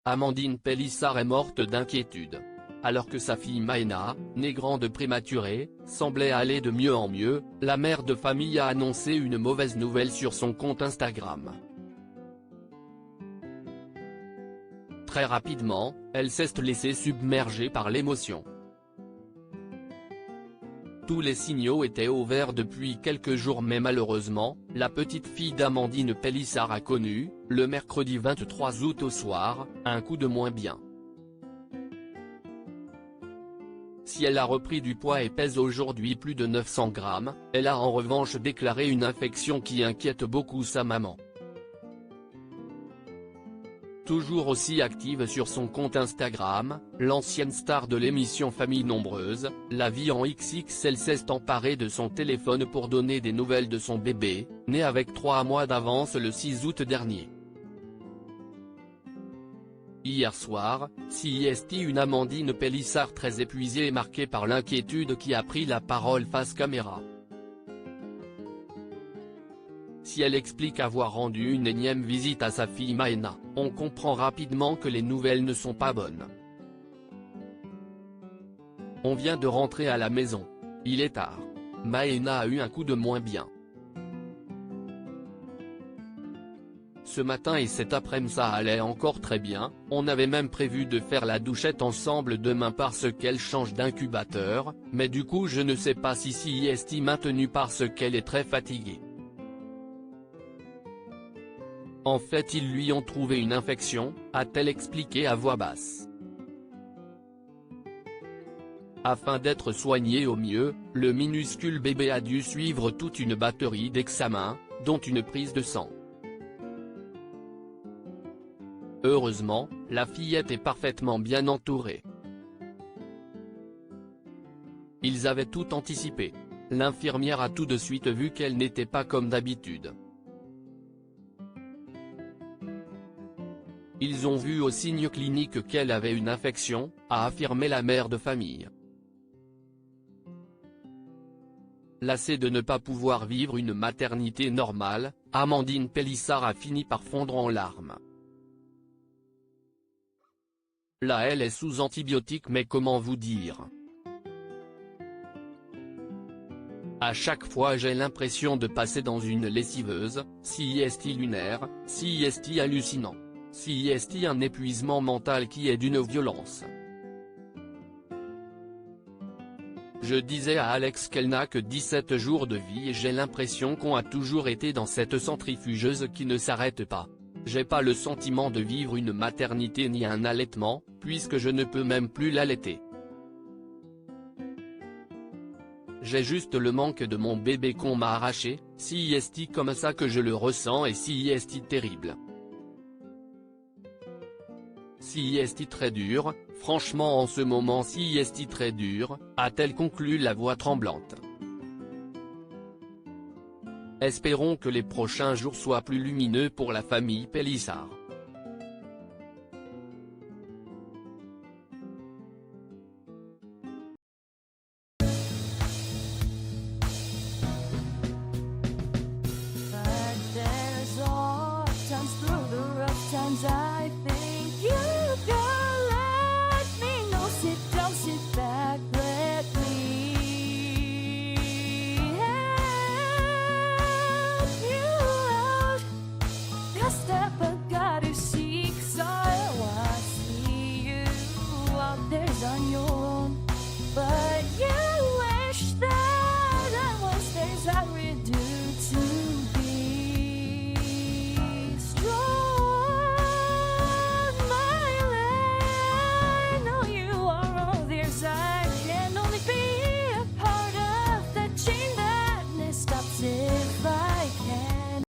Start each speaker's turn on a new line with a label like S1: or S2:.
S1: Amandine Pélissard est morte d'inquiétude. Alors que sa fille Maëna, née grande prématurée, semblait aller de mieux en mieux, la mère de famille a annoncé une mauvaise nouvelle sur son compte Instagram. Très rapidement, elle s'est laissée submerger par l'émotion. Tous les signaux étaient au vert depuis quelques jours, mais malheureusement, la petite fille d'Amandine Pélissard a connu, le mercredi 23 août au soir, un coup de moins bien. Si elle a repris du poids et pèse aujourd'hui plus de 900 grammes, elle a en revanche déclaré une infection qui inquiète beaucoup sa maman. Toujours aussi active sur son compte Instagram, l'ancienne star de l'émission Famille Nombreuse, la vie en XXL s'est emparée de son téléphone pour donner des nouvelles de son bébé, né avec 3 mois d'avance le 6 août dernier. Hier soir, CIST, une Amandine Pélissard très épuisée et marquée par l'inquiétude qui a pris la parole face caméra. Si elle explique avoir rendu une énième visite à sa fille Maëna, on comprend rapidement que les nouvelles ne sont pas bonnes. On vient de rentrer à la maison. Il est tard. Maëna a eu un coup de moins bien. Ce matin et cet après-midi ça allait encore très bien, on avait même prévu de faire la douchette ensemble demain parce qu'elle change d'incubateur, mais du coup je ne sais pas si CIST maintenue parce qu'elle est très fatiguée. En fait ils lui ont trouvé une infection, a-t-elle expliqué à voix basse. Afin d'être soigné au mieux, le minuscule bébé a dû suivre toute une batterie d'examens, dont une prise de sang. Heureusement, la fillette est parfaitement bien entourée. Ils avaient tout anticipé. L'infirmière a tout de suite vu qu'elle n'était pas comme d'habitude. Ils ont vu aux signes cliniques qu'elle avait une infection, a affirmé la mère de famille. Lassée de ne pas pouvoir vivre une maternité normale, Amandine Pélissard a fini par fondre en larmes. Là elle est sous antibiotiques, mais comment vous dire? À chaque fois j'ai l'impression de passer dans une lessiveuse, CIST lunaire, CIST hallucinant. CIST un épuisement mental qui est d'une violence. Je disais à Alex qu'elle n'a que 17 jours de vie et j'ai l'impression qu'on a toujours été dans cette centrifugeuse qui ne s'arrête pas. J'ai pas le sentiment de vivre une maternité ni un allaitement, puisque je ne peux même plus l'allaiter. J'ai juste le manque de mon bébé qu'on m'a arraché, CIST comme ça que je le ressens et CIST terrible. CIST très dur, franchement en ce moment CIST très dur, a-t-elle conclu la voix tremblante. Espérons que les prochains jours soient plus lumineux pour la famille Pélissard.